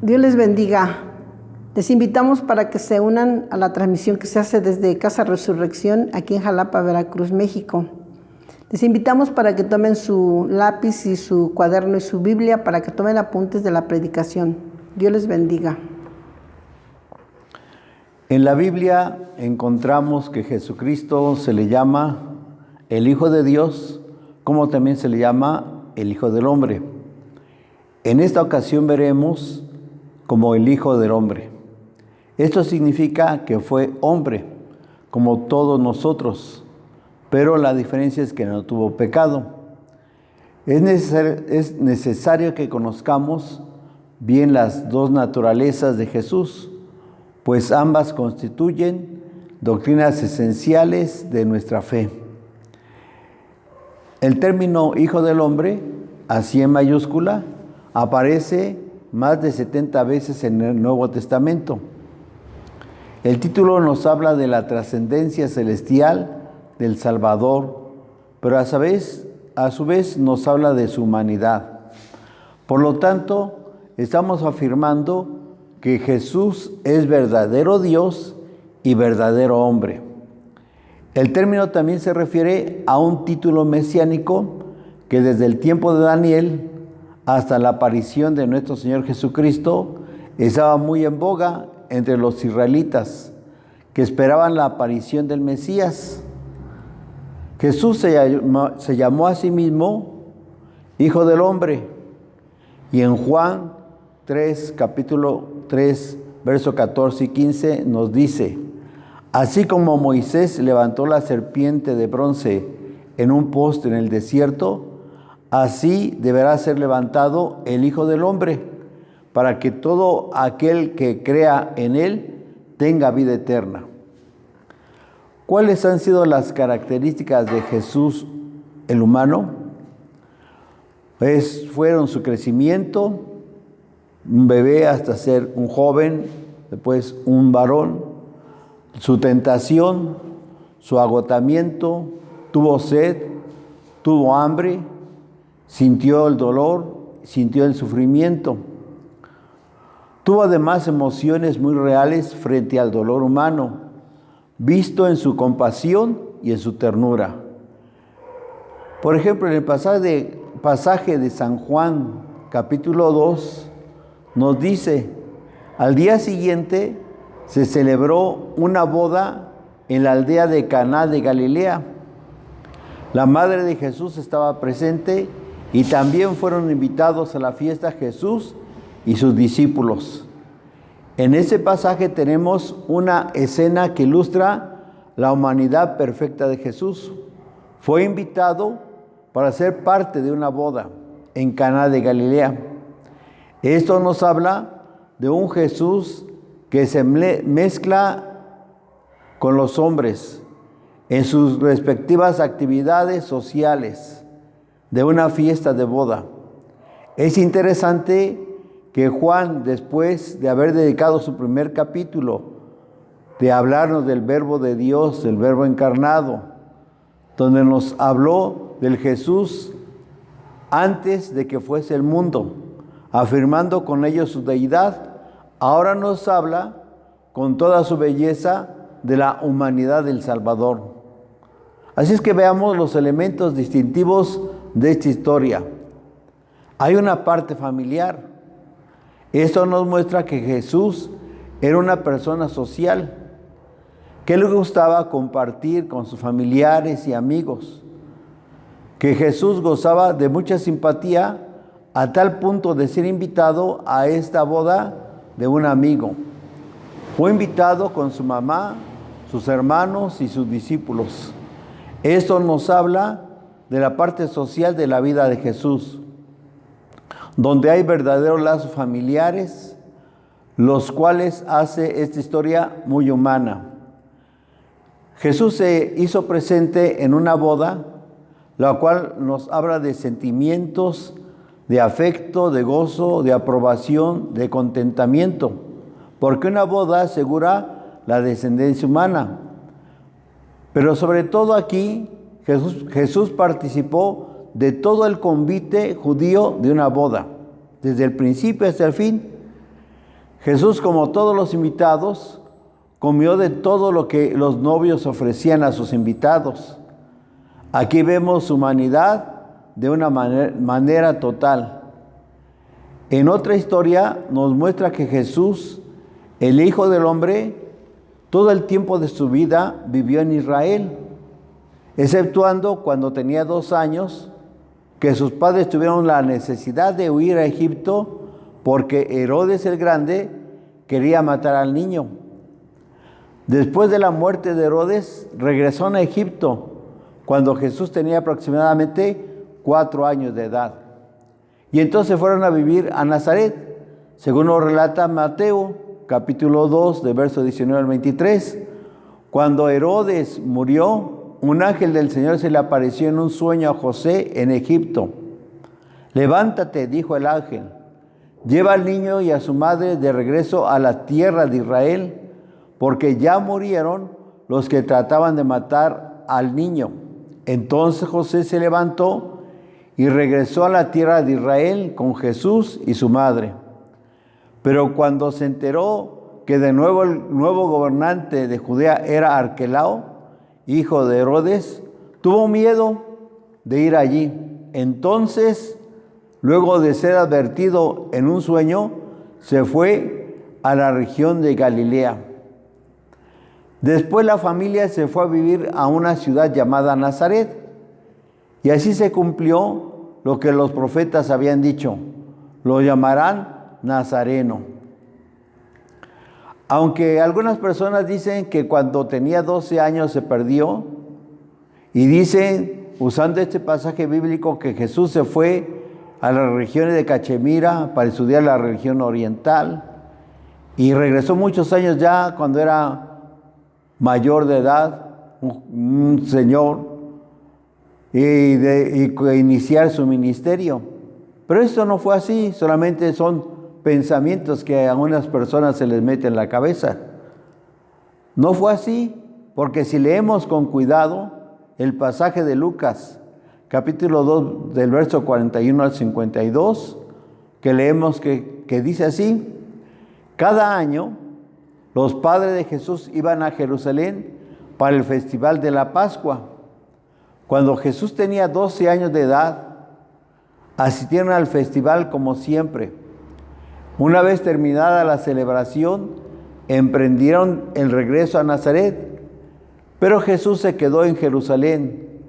Dios les bendiga. Les invitamos para que se unan a la transmisión que se hace desde Casa Resurrección aquí en Jalapa, Veracruz, México. Les invitamos para que tomen su lápiz y su cuaderno y su Biblia para que tomen apuntes de la predicación. Dios les bendiga. En la Biblia encontramos que Jesucristo se le llama el Hijo de Dios, como también se le llama el Hijo del Hombre. En esta ocasión veremos como el Hijo del Hombre. Esto significa que fue hombre, como todos nosotros, pero la diferencia es que no tuvo pecado. Es necesario que conozcamos bien las dos naturalezas de Jesús, pues ambas constituyen doctrinas esenciales de nuestra fe. El término Hijo del Hombre, así en mayúscula, aparece más de 70 veces en el Nuevo Testamento. El título nos habla de la trascendencia celestial del Salvador, pero a su vez nos habla de su humanidad. Por lo tanto, estamos afirmando que Jesús es verdadero Dios y verdadero hombre. El término también se refiere a un título mesiánico que desde el tiempo de Daniel hasta la aparición de nuestro Señor Jesucristo estaba muy en boga entre los israelitas que esperaban la aparición del Mesías. Jesús se llamó a sí mismo Hijo del Hombre, y en Juan 3, capítulo 3, verso 14 y 15 nos dice: así como Moisés levantó la serpiente de bronce en un poste en el desierto, así deberá ser levantado el Hijo del Hombre, para que todo aquel que crea en él tenga vida eterna. ¿Cuáles han sido las características de Jesús, el humano? Pues fueron su crecimiento, un bebé hasta ser un joven, después un varón, su tentación, su agotamiento, tuvo sed, tuvo hambre, sintió el dolor, sintió el sufrimiento. Tuvo además emociones muy reales frente al dolor humano, visto en su compasión y en su ternura. Por ejemplo, en el pasaje de San Juan, capítulo 2, nos dice: al día siguiente se celebró una boda en la aldea de Caná de Galilea. La madre de Jesús estaba presente y también fueron invitados a la fiesta Jesús y sus discípulos. En ese pasaje tenemos una escena que ilustra la humanidad perfecta de Jesús. Fue invitado para ser parte de una boda en Caná de Galilea. Esto nos habla de un Jesús que se mezcla con los hombres en sus respectivas actividades sociales de una fiesta de boda. Es interesante que Juan, después de haber dedicado su primer capítulo, de hablarnos del Verbo de Dios, del Verbo encarnado, donde nos habló del Jesús antes de que fuese el mundo, afirmando con ello su deidad, ahora nos habla con toda su belleza de la humanidad del Salvador. Así es que veamos los elementos distintivos de esta historia. Hay una parte familiar. Esto nos muestra que Jesús era una persona social, que le gustaba compartir con sus familiares y amigos, que Jesús gozaba de mucha simpatía a tal punto de ser invitado a esta boda de un amigo. Fue invitado con su mamá, sus hermanos y sus discípulos. Esto nos habla de la parte social de la vida de Jesús, donde hay verdaderos lazos familiares, los cuales hace esta historia muy humana. Jesús se hizo presente en una boda, la cual nos habla de sentimientos, de afecto, de gozo, de aprobación, de contentamiento, porque una boda asegura la descendencia humana. Pero sobre todo aquí, Jesús participó de todo el convite judío de una boda, desde el principio hasta el fin. Jesús, como todos los invitados, comió de todo lo que los novios ofrecían a sus invitados. Aquí vemos su humanidad de una manera total. En otra historia nos muestra que Jesús, el Hijo del Hombre, todo el tiempo de su vida vivió en Israel, exceptuando cuando tenía 2 años, que sus padres tuvieron la necesidad de huir a Egipto porque Herodes el Grande quería matar al niño. Después de la muerte de Herodes, regresó a Egipto cuando Jesús tenía aproximadamente 4 años de edad. Y entonces fueron a vivir a Nazaret, según lo relata Mateo, capítulo 2, de verso 19 al 23. Cuando Herodes murió, un ángel del Señor se le apareció en un sueño a José en Egipto. Levántate, dijo el ángel, lleva al niño y a su madre de regreso a la tierra de Israel, porque ya murieron los que trataban de matar al niño. Entonces José se levantó y regresó a la tierra de Israel con Jesús y su madre. Pero cuando se enteró que de nuevo el nuevo gobernante de Judea era Arquelao, hijo de Herodes, tuvo miedo de ir allí. Entonces, luego de ser advertido en un sueño, se fue a la región de Galilea. Después la familia se fue a vivir a una ciudad llamada Nazaret, y así se cumplió lo que los profetas habían dicho: lo llamarán Nazareno. Aunque algunas personas dicen que cuando tenía 12 años se perdió, y dicen, usando este pasaje bíblico, que Jesús se fue a las regiones de Cachemira para estudiar la religión oriental, y regresó muchos años ya cuando era mayor de edad, un señor, y iniciar su ministerio. Pero esto no fue así, solamente son pensamientos que a unas personas se les mete en la cabeza. No fue así, porque si leemos con cuidado el pasaje de Lucas, capítulo 2, del verso 41 al 52, que leemos que dice así: cada año los padres de Jesús iban a Jerusalén para el festival de la Pascua. Cuando Jesús tenía 12 años de edad, asistieron al festival como siempre. Una vez terminada la celebración, emprendieron el regreso a Nazaret, pero Jesús se quedó en Jerusalén.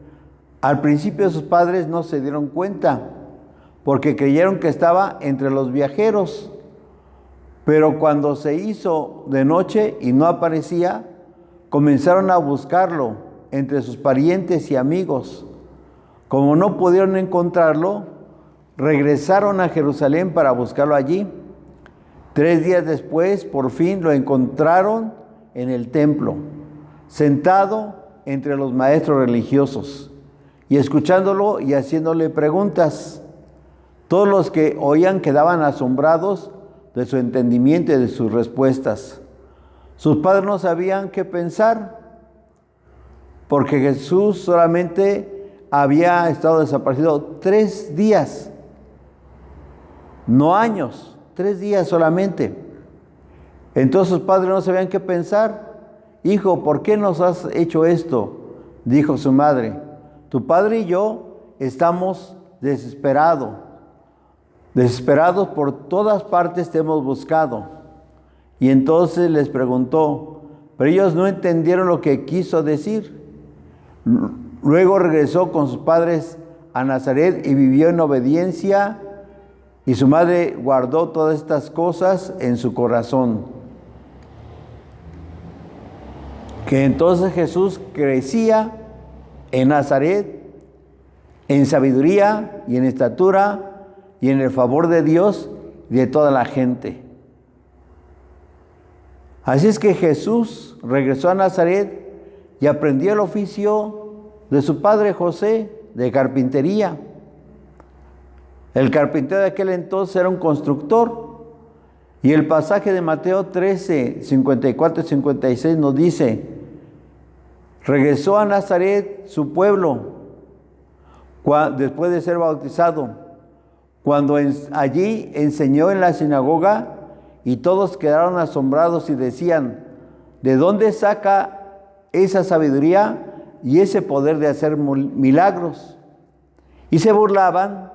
Al principio sus padres no se dieron cuenta, porque creyeron que estaba entre los viajeros. Pero cuando se hizo de noche y no aparecía, comenzaron a buscarlo entre sus parientes y amigos. Como no pudieron encontrarlo, regresaron a Jerusalén para buscarlo allí. 3 días después, por fin lo encontraron en el templo, sentado entre los maestros religiosos y escuchándolo y haciéndole preguntas. Todos los que oían quedaban asombrados de su entendimiento y de sus respuestas. Sus padres no sabían qué pensar, porque Jesús solamente había estado desaparecido 3 días, no años, 3 días solamente. Entonces sus padres no sabían qué pensar. Hijo, ¿por qué nos has hecho esto? Dijo su madre. Tu padre y yo estamos desesperados por todas partes te hemos buscado. Y entonces les preguntó, pero ellos no entendieron lo que quiso decir. Luego regresó con sus padres a Nazaret y vivió en obediencia, y su madre guardó todas estas cosas en su corazón. Que entonces Jesús crecía en Nazaret, en sabiduría y en estatura y en el favor de Dios y de toda la gente. Así es que Jesús regresó a Nazaret y aprendió el oficio de su padre José de carpintería. El carpintero de aquel entonces era un constructor, y el pasaje de Mateo 13, 54 y 56 nos dice: regresó a Nazaret, su pueblo, después de ser bautizado, cuando allí enseñó en la sinagoga y todos quedaron asombrados y decían: ¿de dónde saca esa sabiduría y ese poder de hacer milagros? Y se burlaban,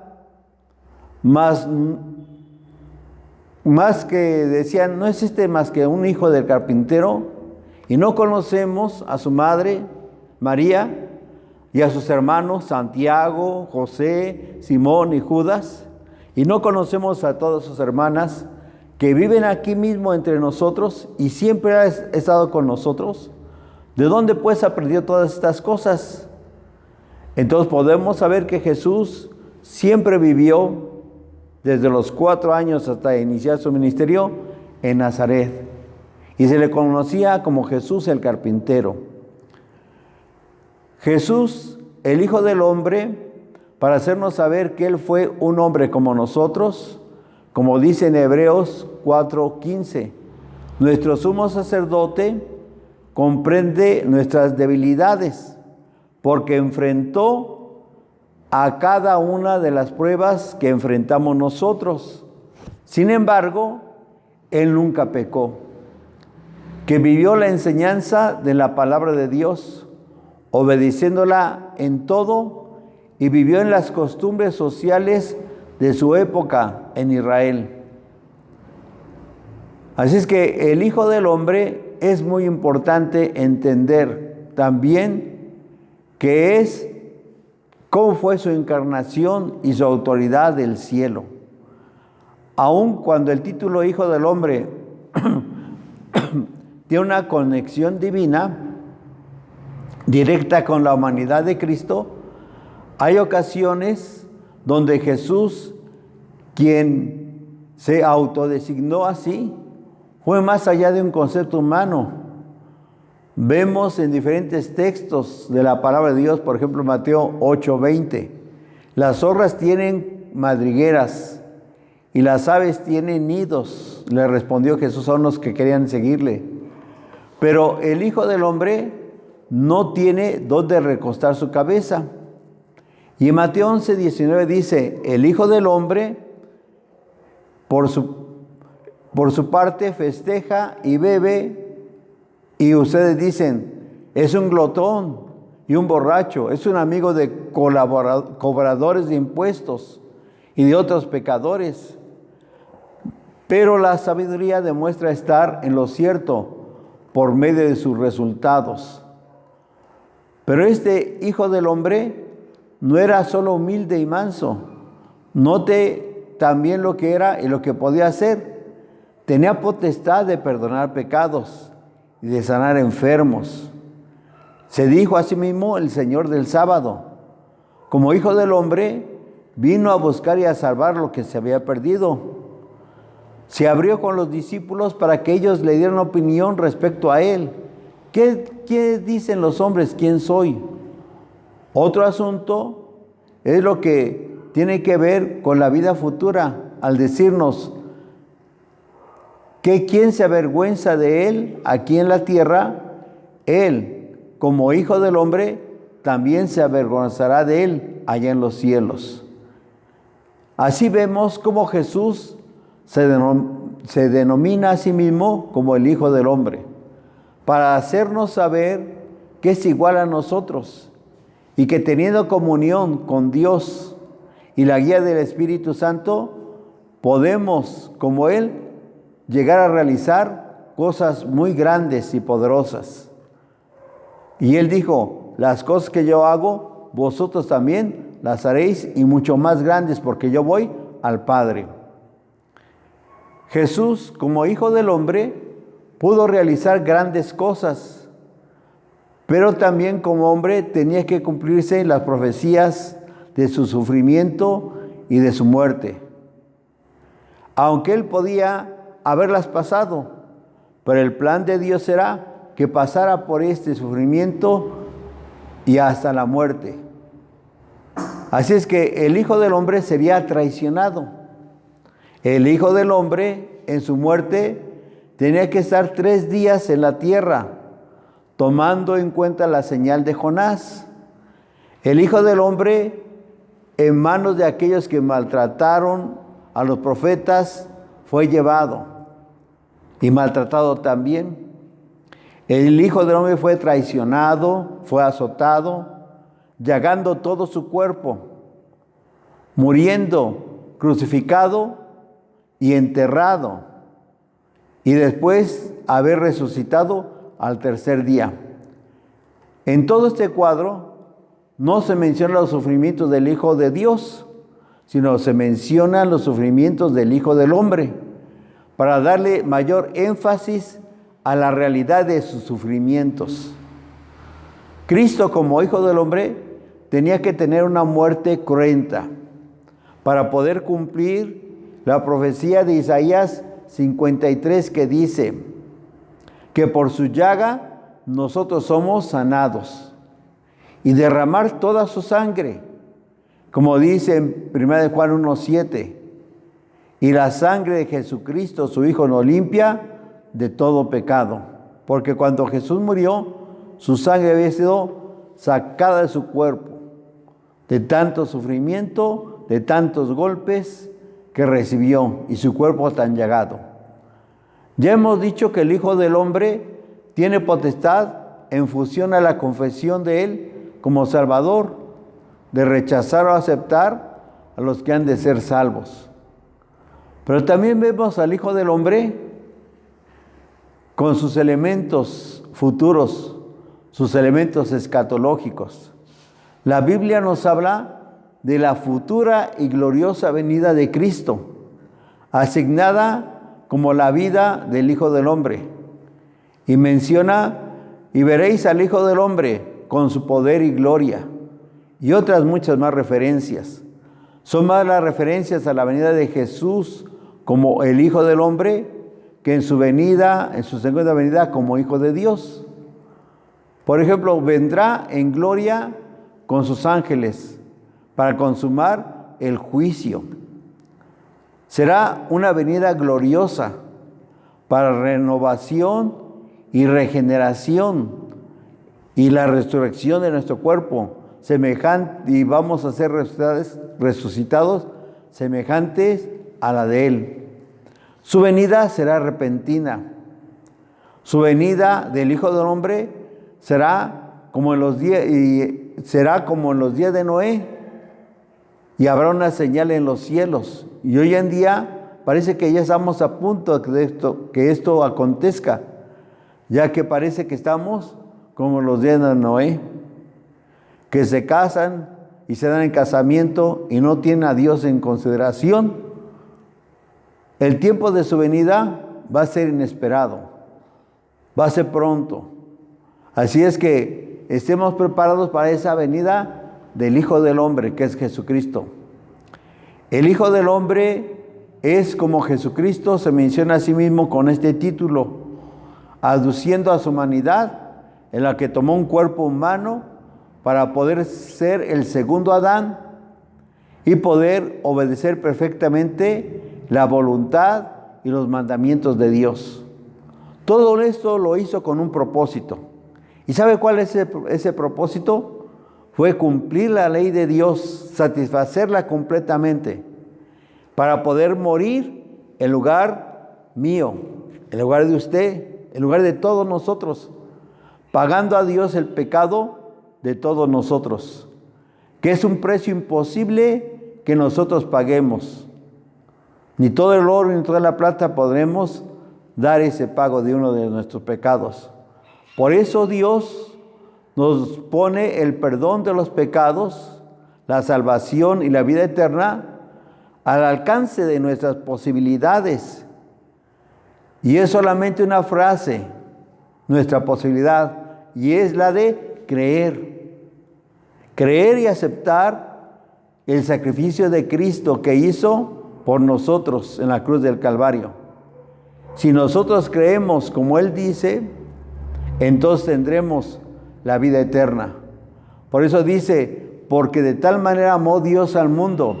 más que decían: ¿no es este más que un hijo del carpintero? Y no conocemos a su madre, María, y a sus hermanos Santiago, José, Simón y Judas. Y no conocemos a todas sus hermanas que viven aquí mismo entre nosotros y siempre ha estado con nosotros. ¿De dónde pues aprendió todas estas cosas? Entonces podemos saber que Jesús siempre vivió desde los 4 años hasta iniciar su ministerio en Nazaret. Y se le conocía como Jesús el carpintero. Jesús, el Hijo del Hombre, para hacernos saber que Él fue un hombre como nosotros, como dice en Hebreos 4:15, nuestro sumo sacerdote comprende nuestras debilidades, porque enfrentó a cada una de las pruebas que enfrentamos nosotros. Sin embargo, Él nunca pecó, que vivió la enseñanza de la palabra de Dios, obedeciéndola en todo, y vivió en las costumbres sociales de su época en Israel. Así es que el Hijo del Hombre es muy importante entender también que es cómo fue su encarnación y su autoridad del cielo. Aun cuando el título Hijo del Hombre tiene una conexión divina directa con la humanidad de Cristo, hay ocasiones donde Jesús, quien se autodesignó así, fue más allá de un concepto humano. Vemos en diferentes textos de la palabra de Dios, por ejemplo, Mateo 8:20, las zorras tienen madrigueras y las aves tienen nidos, le respondió Jesús a unos que querían seguirle. Pero el Hijo del Hombre no tiene dónde recostar su cabeza. Y en Mateo 11:19 dice: el Hijo del Hombre, por su parte, festeja y bebe, y ustedes dicen: es un glotón y un borracho, es un amigo de cobradores de impuestos y de otros pecadores. Pero la sabiduría demuestra estar en lo cierto por medio de sus resultados. Pero este Hijo del Hombre no era solo humilde y manso. Note también lo que era y lo que podía hacer. Tenía potestad de perdonar pecados y de sanar enfermos. Se dijo a sí mismo el Señor del sábado. Como Hijo del Hombre, vino a buscar y a salvar lo que se había perdido. Se abrió con los discípulos para que ellos le dieran opinión respecto a Él. ¿Qué dicen los hombres? ¿Quién soy? Otro asunto es lo que tiene que ver con la vida futura, al decirnos que quien se avergüenza de Él aquí en la tierra, Él, como Hijo del Hombre, también se avergonzará de Él allá en los cielos. Así vemos cómo Jesús se denomina a sí mismo como el Hijo del Hombre, para hacernos saber que es igual a nosotros y que teniendo comunión con Dios y la guía del Espíritu Santo, podemos, como Él, llegar a realizar cosas muy grandes y poderosas. Y Él dijo: las cosas que yo hago, vosotros también las haréis, y mucho más grandes, porque yo voy al Padre. Jesús, como Hijo del Hombre, pudo realizar grandes cosas, pero también como hombre tenía que cumplirse las profecías de su sufrimiento y de su muerte. Aunque Él podía haberlas pasado, pero el plan de Dios era que pasara por este sufrimiento y hasta la muerte. Así es que el Hijo del Hombre sería traicionado. El Hijo del Hombre, en su muerte, tenía que estar 3 días en la tierra, tomando en cuenta la señal de Jonás. El Hijo del Hombre, en manos de aquellos que maltrataron a los profetas, fue llevado. y maltratado también. El Hijo del Hombre fue traicionado, fue azotado, llagando todo su cuerpo, muriendo, crucificado y enterrado, y después haber resucitado al tercer día. En todo este cuadro no se mencionan los sufrimientos del Hijo de Dios, sino se mencionan los sufrimientos del Hijo del Hombre, para darle mayor énfasis a la realidad de sus sufrimientos. Cristo, como Hijo del Hombre, tenía que tener una muerte cruenta para poder cumplir la profecía de Isaías 53 que dice que por su llaga nosotros somos sanados, y derramar toda su sangre, como dice en 1 Juan 1:7, y la sangre de Jesucristo, su Hijo, nos limpia de todo pecado. Porque cuando Jesús murió, su sangre había sido sacada de su cuerpo, de tanto sufrimiento, de tantos golpes que recibió, y su cuerpo tan llagado. Ya hemos dicho que el Hijo del Hombre tiene potestad en función a la confesión de Él como Salvador, de rechazar o aceptar a los que han de ser salvos. Pero también vemos al Hijo del Hombre con sus elementos futuros, sus elementos escatológicos. La Biblia nos habla de la futura y gloriosa venida de Cristo, asignada como la vida del Hijo del Hombre. Y menciona, y veréis al Hijo del Hombre con su poder y gloria, y otras muchas más referencias. Son más las referencias a la venida de Jesús como el Hijo del Hombre, que en su venida, en su segunda venida como Hijo de Dios. Por ejemplo, vendrá en gloria con sus ángeles para consumar el juicio. Será una venida gloriosa para renovación y regeneración y la resurrección de nuestro cuerpo, semejante, y vamos a ser resucitados semejantes a la de Él. Su venida será repentina. Su venida del Hijo del Hombre será como en los días de Noé, y habrá una señal en los cielos. Y hoy en día parece que ya estamos a punto de que esto acontezca, ya que parece que estamos como los días de Noé, que se casan y se dan en casamiento y no tienen a Dios en consideración. El tiempo de su venida va a ser inesperado, va a ser pronto. Así es que estemos preparados para esa venida del Hijo del Hombre, que es Jesucristo. El Hijo del Hombre es como Jesucristo, se menciona a sí mismo con este título, aduciendo a su humanidad, en la que tomó un cuerpo humano para poder ser el segundo Adán y poder obedecer perfectamente la voluntad y los mandamientos de Dios. Todo esto lo hizo con un propósito. ¿Y sabe cuál es ese propósito? Fue cumplir la ley de Dios, satisfacerla completamente, para poder morir en lugar mío, en lugar de usted, en lugar de todos nosotros, pagando a Dios el pecado de todos nosotros, que es un precio imposible que nosotros paguemos. Ni todo el oro ni toda la plata podremos dar ese pago de uno de nuestros pecados. Por eso Dios nos pone el perdón de los pecados, la salvación y la vida eterna al alcance de nuestras posibilidades. Y es solamente una frase, nuestra posibilidad, y es la de creer. Creer y aceptar el sacrificio de Cristo que hizo por nosotros en la cruz del Calvario. Si nosotros creemos como Él dice, entonces tendremos la vida eterna. Por eso dice, porque de tal manera amó Dios al mundo,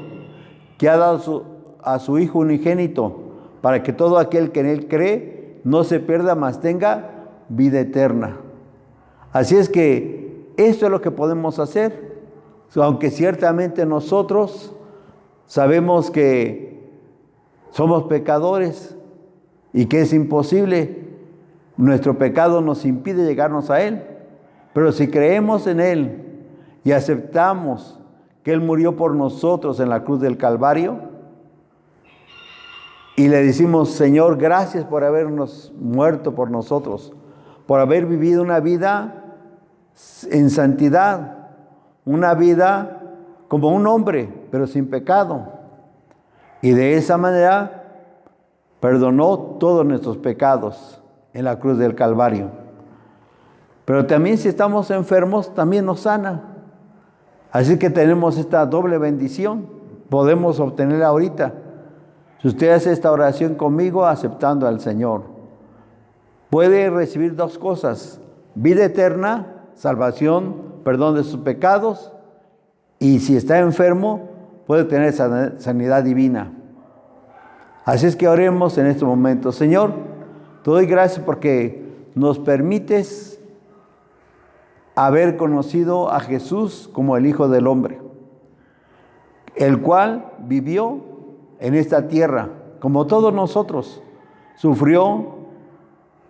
que ha dado a su Hijo unigénito, para que todo aquel que en Él cree no se pierda, mas tenga vida eterna. Así es que esto es lo que podemos hacer, aunque ciertamente nosotros sabemos que somos pecadores, y que es imposible. Nuestro pecado nos impide llegarnos a Él. Pero si creemos en Él y aceptamos que Él murió por nosotros en la cruz del Calvario, y le decimos: Señor, gracias por habernos muerto por nosotros, por haber vivido una vida en santidad, una vida como un hombre, pero sin pecado. Y de esa manera perdonó todos nuestros pecados en la cruz del Calvario. Pero también si estamos enfermos, también nos sana. Así que tenemos esta doble bendición. Podemos obtenerla ahorita. Si usted hace esta oración conmigo, aceptando al Señor, puede recibir dos cosas: vida eterna, salvación, perdón de sus pecados, y si está enfermo, puede tener sanidad divina. Así es que oremos en este momento. Señor, te doy gracias porque nos permites haber conocido a Jesús como el Hijo del Hombre, el cual vivió en esta tierra, como todos nosotros, sufrió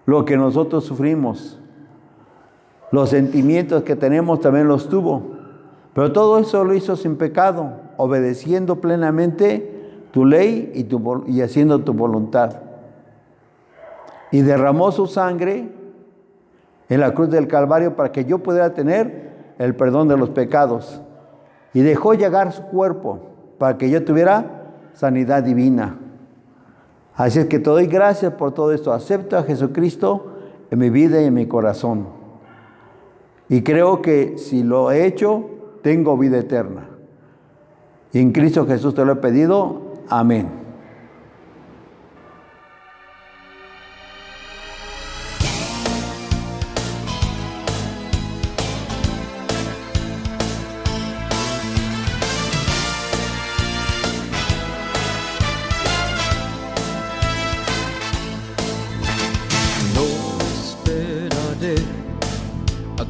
lo que nosotros sufrimos. Los sentimientos que tenemos también los tuvo, pero todo eso lo hizo sin pecado, obedeciendo plenamente tu ley y haciendo tu voluntad. Y derramó su sangre en la cruz del Calvario para que yo pudiera tener el perdón de los pecados. Y dejó llegar su cuerpo para que yo tuviera sanidad divina. Así es que te doy gracias por todo esto. Acepto a Jesucristo en mi vida y en mi corazón. Y creo que si lo he hecho, tengo vida eterna. Y en Cristo Jesús te lo he pedido. Amén.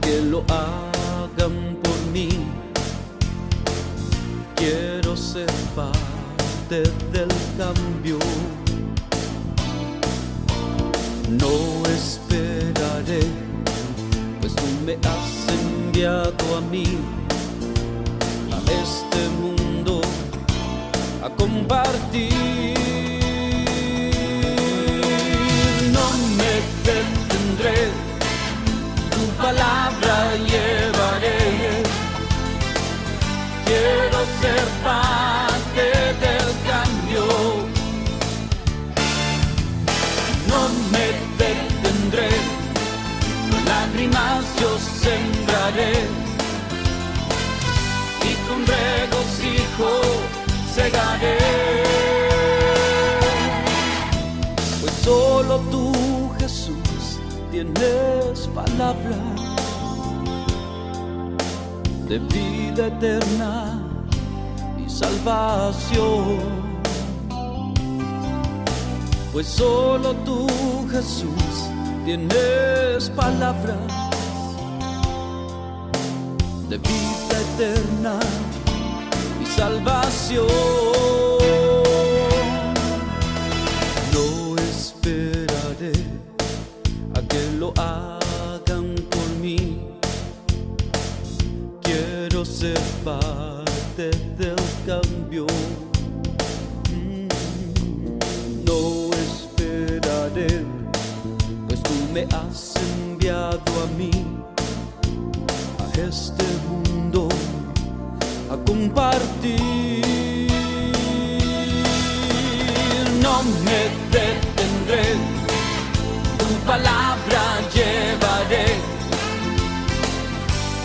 Que lo hagan por mí. Quiero ser parte del cambio. No esperaré, pues tú me has enviado a mí, a este mundo, a compartir. No me detendré, tu palabra llevaré. Quiero ser parte del cambio. No me detendré, con lágrimas yo sembraré y con regocijo segaré. Pues solo tú, Jesús, tienes palabra de vida eterna y salvación. Pues solo tú, Jesús, tienes palabras de vida eterna y salvación. No esperaré a que lo hagan por mí. Quiero ser parte del cambio. No esperaré, pues tú me has enviado a mí, a este mundo, a compartir. No me detendré, tu palabra llevaré.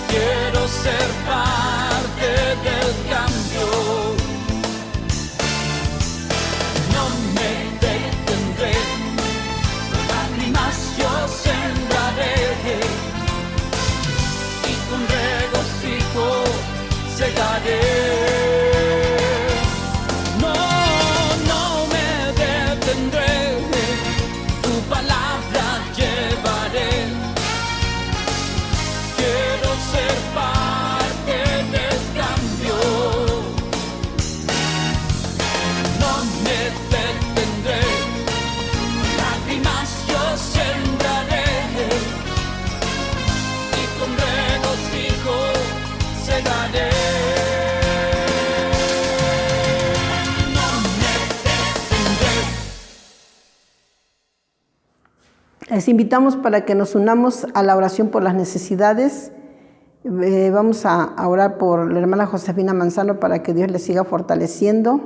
Quiero ser parte del cambio. No me detendré, con lágrimas yo sembraré y con regocijo segaré. No, no me detendré, tu palabra llevaré. Les invitamos para que nos unamos a la oración por las necesidades. Vamos a orar por la hermana Josefina Manzano para que Dios le siga fortaleciendo,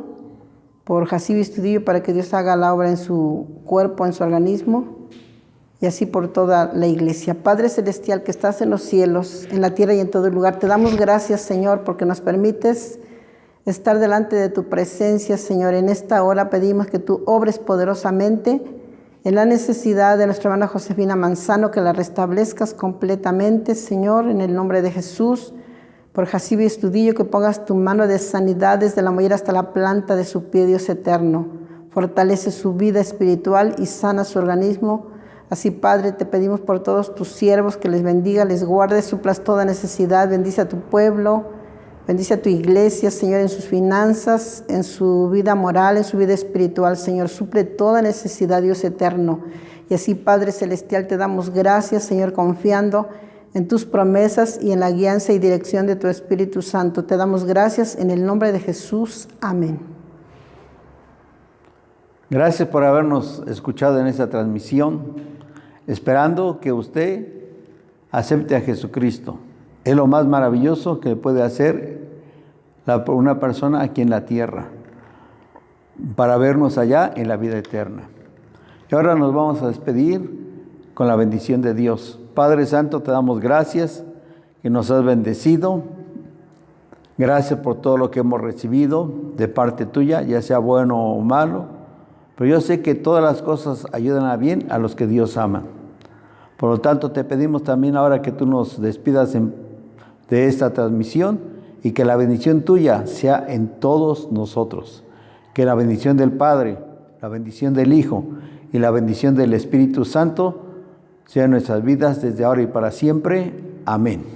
por Jacibe Estudillo para que Dios haga la obra en su cuerpo, en su organismo, y así por toda la iglesia. Padre Celestial que estás en los cielos, en la tierra y en todo lugar, te damos gracias, Señor, porque nos permites estar delante de tu presencia, Señor. En esta hora pedimos que tú obres poderosamente en la necesidad de nuestra hermana Josefina Manzano, que la restablezcas completamente, Señor, en el nombre de Jesús. Por Jacibe Estudillo, que pongas tu mano de sanidad desde la mollera hasta la planta de su pie, Dios eterno. Fortalece su vida espiritual y sana su organismo. Así, Padre, te pedimos por todos tus siervos, que les bendiga, les guarde, suplas toda necesidad. Bendice a tu pueblo, bendice a tu iglesia, Señor, en sus finanzas, en su vida moral, en su vida espiritual, Señor. Suple toda necesidad, Dios eterno. Y así, Padre Celestial, te damos gracias, Señor, confiando en tus promesas y en la guianza y dirección de tu Espíritu Santo. Te damos gracias en el nombre de Jesús. Amén. Gracias por habernos escuchado en esta transmisión, esperando que usted acepte a Jesucristo. Es lo más maravilloso que puede hacer una persona aquí en la tierra, para vernos allá en la vida eterna. Y ahora nos vamos a despedir con la bendición de Dios. Padre Santo, te damos gracias que nos has bendecido. Gracias por todo lo que hemos recibido de parte tuya, ya sea bueno o malo. Pero yo sé que todas las cosas ayudan a bien a los que Dios ama. Por lo tanto, te pedimos también ahora que tú nos despidas de esta transmisión y que la bendición tuya sea en todos nosotros. Que la bendición del Padre, la bendición del Hijo y la bendición del Espíritu Santo sea en nuestras vidas desde ahora y para siempre. Amén.